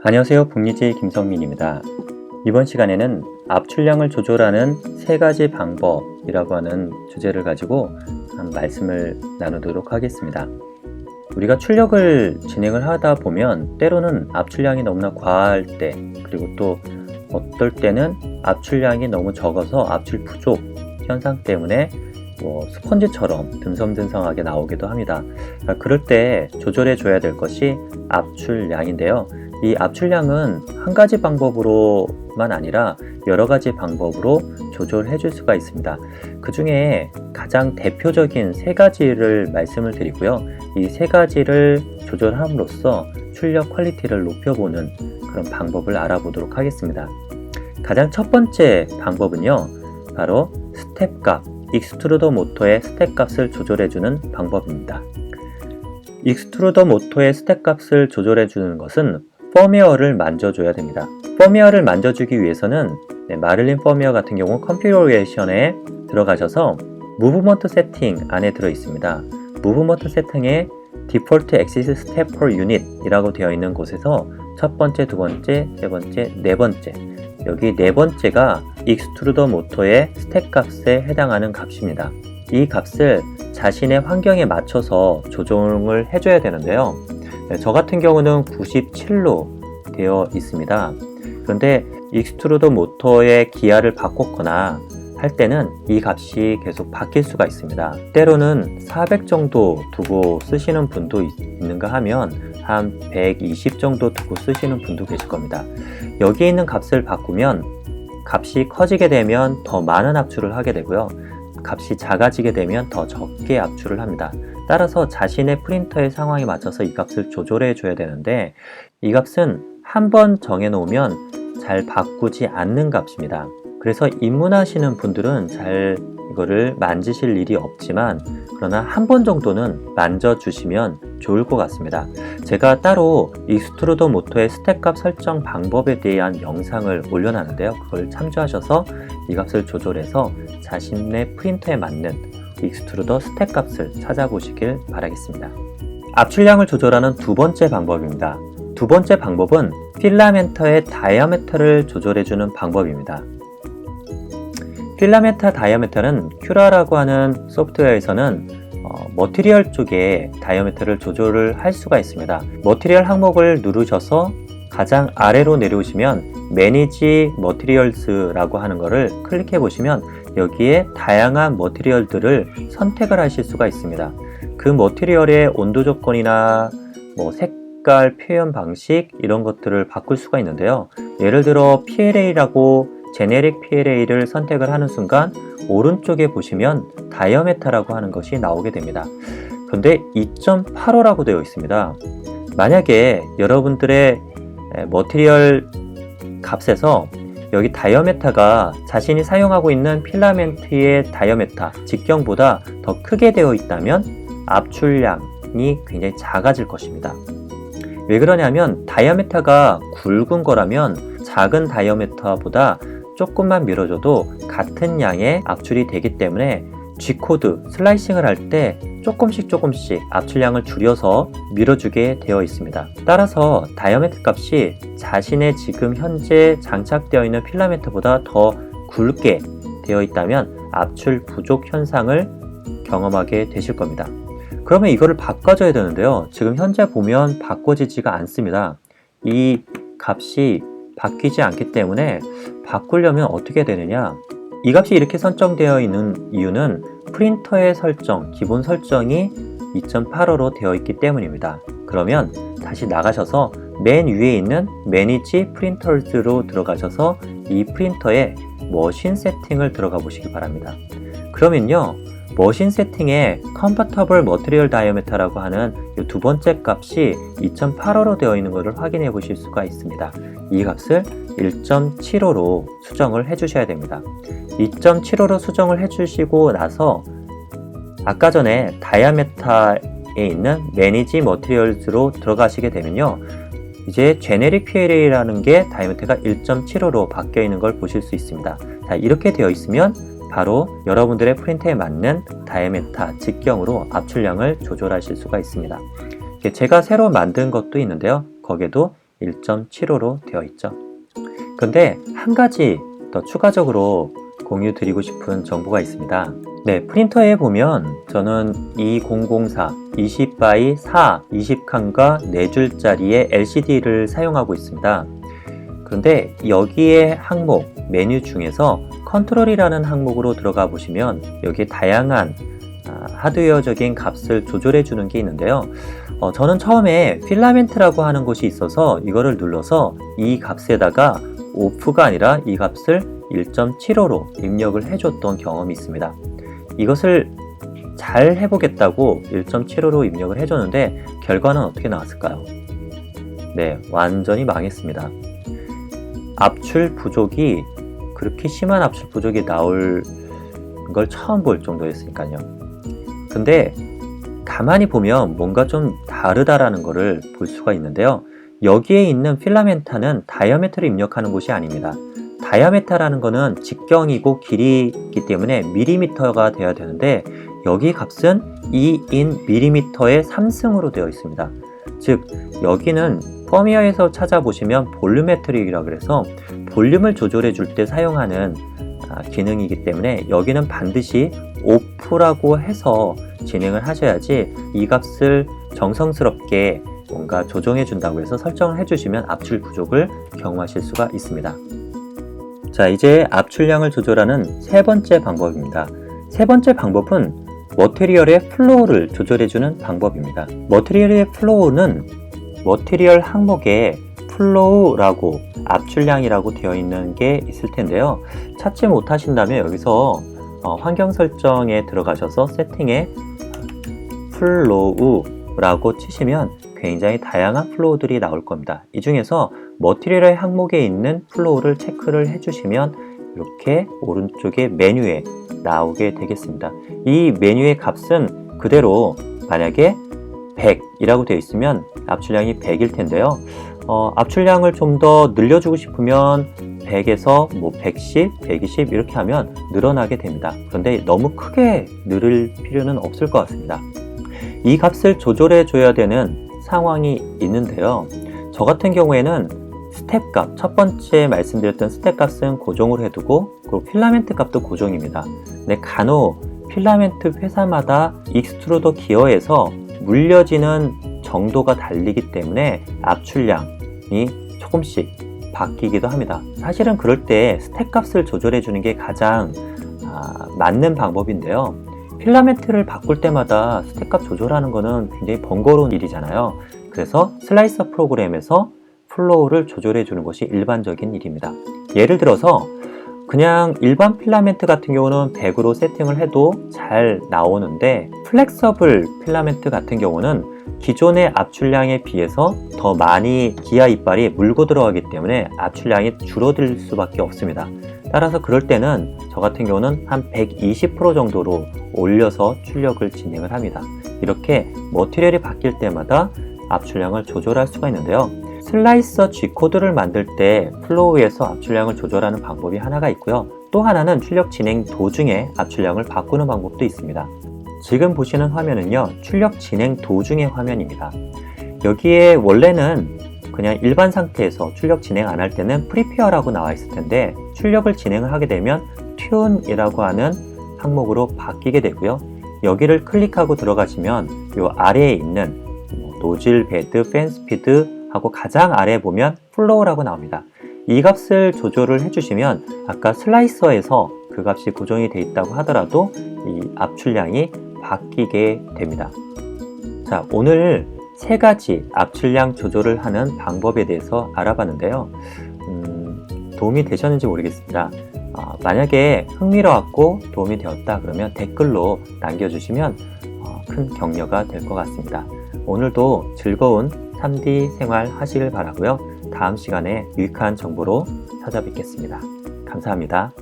안녕하세요. 북리지 김성민입니다. 이번 시간에는 압출량을 조절하는 3가지 방법이라고 하는 주제를 가지고 말씀을 나누도록 하겠습니다. 우리가 출력을 진행을 하다 보면 때로는 압출량이 너무나 과할 때, 그리고 또 어떨 때는 압출량이 너무 적어서 압출 부족 현상 때문에 스펀지처럼 듬성듬성하게 나오기도 합니다. 그럴 때 조절해 줘야 될 것이 압출량인데요. 이 압출량은 한 가지 방법으로만 아니라 여러 가지 방법으로 조절해 줄 수가 있습니다. 그 중에 가장 대표적인 3가지를 말씀을 드리고요. 이 3가지를 조절함으로써 출력 퀄리티를 높여보는 그런 방법을 알아보도록 하겠습니다. 가장 첫 번째 방법은요, 바로 스텝 값, 익스트루더 모터의 스텝 값을 조절해 주는 방법입니다. 익스트루더 모터의 스텝 값을 조절해 주는 것은 펌웨어를 만져줘야 됩니다. 펌웨어를 만져주기 위해서는 마를린 펌웨어 같은 경우 컨피그레이션에 들어가셔서 무브먼트 세팅 안에 들어 있습니다. 무브먼트 세팅에 디폴트 엑시스 스텝 퍼 유닛 이라고 되어 있는 곳에서 첫 번째, 두 번째, 세 번째, 네 번째, 여기 네 번째가 익스트루더 모터의 스텝 값에 해당하는 값입니다. 이 값을 자신의 환경에 맞춰서 조정을 해줘야 되는데요. 저 같은 경우는 97로 되어 있습니다. 그런데 익스트루더 모터의 기아를 바꿨거나 할 때는 이 값이 계속 바뀔 수가 있습니다. 때로는 400 정도 두고 쓰시는 분도 있는가 하면 한 120 정도 두고 쓰시는 분도 계실 겁니다. 여기에 있는 값을 바꾸면 값이 커지게 되면 더 많은 압출을 하게 되고요. 값이 작아지게 되면 더 적게 압출을 합니다. 따라서 자신의 프린터의 상황에 맞춰서 이 값을 조절해 줘야 되는데, 이 값은 한번 정해 놓으면 잘 바꾸지 않는 값입니다. 그래서 입문하시는 분들은 잘 이거를 만지실 일이 없지만, 그러나 한 번 정도는 만져주시면 좋을 것 같습니다. 제가 따로 익스트루더 모터의 스텝 값 설정 방법에 대한 영상을 올려놨는데요. 그걸 참조하셔서 이 값을 조절해서 자신의 프린터에 맞는 익스트루더 스텝 값을 찾아보시길 바라겠습니다. 압출량을 조절하는 두 번째 방법입니다. 두 번째 방법은 필라멘터의 다이아메터를 조절해주는 방법입니다. 필라멘터 다이아메터는 큐라라고 하는 소프트웨어에서는 머티리얼 쪽에 다이아메터를 조절을 할 수가 있습니다. 머티리얼 항목을 누르셔서 가장 아래로 내려오시면 매니지 머티리얼스라고 하는 것을 클릭해 보시면 여기에 다양한 머티리얼들을 선택을 하실 수가 있습니다. 그 머티리얼의 온도 조건이나 색깔, 표현 방식 이런 것들을 바꿀 수가 있는데요. 예를 들어 PLA라고 제네릭 PLA를 선택을 하는 순간 오른쪽에 보시면 다이아메터라고 하는 것이 나오게 됩니다. 그런데 2.85라고 되어 있습니다. 만약에 여러분들의 머티리얼 값에서 여기 다이아메터가 자신이 사용하고 있는 필라멘트의 다이아메터, 직경보다 더 크게 되어 있다면 압출량이 굉장히 작아질 것입니다. 왜 그러냐면 다이아메터가 굵은 거라면 작은 다이아메터보다 조금만 밀어줘도 같은 양의 압출이 되기 때문에 G코드, 슬라이싱을 할 때 조금씩 압출량을 줄여서 밀어주게 되어 있습니다. 따라서 다이아메터 값이 자신의 지금 현재 장착되어 있는 필라멘트보다 더 굵게 되어 있다면 압출 부족 현상을 경험하게 되실 겁니다. 그러면 이거를 바꿔줘야 되는데요. 지금 현재 보면 바꿔지지가 않습니다. 이 값이 바뀌지 않기 때문에 바꾸려면 어떻게 되느냐, 이 값이 이렇게 설정되어 있는 이유는 프린터의 설정, 기본 설정이 2.85로 되어 있기 때문입니다. 그러면 다시 나가셔서 맨 위에 있는 매니지 프린터즈로 들어가셔서 이 프린터의 머신 세팅을 들어가 보시기 바랍니다. 그러면요, 머신 세팅에 Compatible Material Diameter라고 하는 이 두 번째 값이 2.85로 되어 있는 것을 확인해 보실 수가 있습니다. 이 값을 1.75로 수정을 해 주셔야 됩니다. 2.75로 수정을 해 주시고 나서 아까 전에 다이아메터에 있는 Manage Materials로 들어가시게 되면요, 이제 제네릭 PLA라는 게 다이아메터가 1.75로 바뀌어 있는 걸 보실 수 있습니다. 자, 이렇게 되어 있으면 바로 여러분들의 프린터에 맞는 다이아메터 직경으로 압출량을 조절하실 수가 있습니다. 제가 새로 만든 것도 있는데요. 거기에도 1.75로 되어 있죠. 그런데 한 가지 더 추가적으로 공유 드리고 싶은 정보가 있습니다. 네, 프린터에 보면 저는 2004 20x 4 20칸과 4줄짜리의 LCD를 사용하고 있습니다. 그런데 여기에 항목, 메뉴 중에서 컨트롤이라는 항목으로 들어가 보시면 여기에 다양한 하드웨어적인 값을 조절해 주는 게 있는데요. 저는 처음에 필라멘트라고 하는 곳이 있어서 이거를 눌러서 이 값에다가 오프가 아니라 이 값을 1.75로 입력을 해줬던 경험이 있습니다. 이것을 잘 해보겠다고 1.75로 입력을 해줬는데 결과는 어떻게 나왔을까요? 네, 완전히 망했습니다. 압출 부족이 그렇게 심한 압출 부족이 나올 걸 처음 볼 정도였으니까요. 근데 가만히 보면 뭔가 좀 다르다라는 것을 볼 수가 있는데요. 여기에 있는 필라멘타는 다이아메트를 입력하는 곳이 아닙니다. 다이아메타라는 거는 직경이고 길이이기 때문에 밀리미터가 되어야 되는데 여기 값은 2in 밀리미터의 3승으로 되어 있습니다. 즉 여기는 퍼미어에서 찾아보시면 볼륨메트릭이라고 해서 볼륨을 조절해 줄 때 사용하는 기능이기 때문에 여기는 반드시 오프라고 해서 진행을 하셔야지 이 값을 정성스럽게 뭔가 조정해 준다고 해서 설정을 해주시면 압출 부족을 경험하실 수가 있습니다. 자, 이제 압출량을 조절하는 세 번째 방법입니다. 세 번째 방법은 머티리얼의 플로우를 조절해주는 방법입니다. 머티리얼의 플로우는 머티리얼 항목에 플로우라고 압출량이라고 되어 있는 게 있을 텐데요. 찾지 못하신다면 여기서 환경 설정에 들어가셔서 세팅에 플로우라고 치시면 굉장히 다양한 플로우들이 나올 겁니다. 이 중에서 머티리얼의 항목에 있는 플로우를 체크를 해주시면 이렇게 오른쪽에 메뉴에 나오게 되겠습니다. 이 메뉴의 값은 그대로 만약에 100이라고 되어 있으면 압출량이 100일 텐데요. 압출량을 좀 더 늘려주고 싶으면 100에서 110, 120 이렇게 하면 늘어나게 됩니다. 그런데 너무 크게 늘릴 필요는 없을 것 같습니다. 이 값을 조절해 줘야 되는 상황이 있는데요. 저 같은 경우에는 스텝 값, 첫 번째 말씀드렸던 스텝 값은 고정으로 해두고 그리고 필라멘트 값도 고정입니다. 근데 간혹 필라멘트 회사마다 익스트루더 기어에서 물려지는 정도가 달리기 때문에 압출량이 조금씩 바뀌기도 합니다. 사실은 그럴 때 스텝 값을 조절해 주는 게 가장 맞는 방법인데요. 필라멘트를 바꿀 때마다 스텝 값 조절하는 거는 굉장히 번거로운 일이잖아요. 그래서 슬라이서 프로그램에서 플로우를 조절해 주는 것이 일반적인 일입니다. 예를 들어서 그냥 일반 필라멘트 같은 경우는 100으로 세팅을 해도 잘 나오는데 플렉서블 필라멘트 같은 경우는 기존의 압출량에 비해서 더 많이 기아 이빨이 물고 들어가기 때문에 압출량이 줄어들 수밖에 없습니다. 따라서 그럴 때는 저 같은 경우는 한 120% 정도로 올려서 출력을 진행을 합니다. 이렇게 머티리얼이 바뀔 때마다 압출량을 조절할 수가 있는데요. 슬라이서 G코드를 만들 때 플로우에서 압출량을 조절하는 방법이 하나가 있고요. 또 하나는 출력 진행 도중에 압출량을 바꾸는 방법도 있습니다. 지금 보시는 화면은요, 출력 진행 도중의 화면입니다. 여기에 원래는 그냥 일반 상태에서 출력 진행 안 할 때는 프리페어라고 나와 있을 텐데 출력을 진행을 하게 되면 튠이라고 하는 항목으로 바뀌게 되고요. 여기를 클릭하고 들어가시면 이 아래에 있는 노즐 베드, 팬 스피드 하고 가장 아래에 보면 플로우라고 나옵니다. 이 값을 조절을 해주시면 아까 슬라이서에서 그 값이 고정이 되어 있다고 하더라도 이 압출량이 바뀌게 됩니다. 자, 오늘 세 가지 압출량 조절을 하는 방법에 대해서 알아봤는데요. 도움이 되셨는지 모르겠습니다. 만약에 흥미로웠고 도움이 되었다 그러면 댓글로 남겨주시면 큰 격려가 될 것 같습니다. 오늘도 즐거운 3D 생활 하시길 바라고요. 다음 시간에 유익한 정보로 찾아뵙겠습니다. 감사합니다.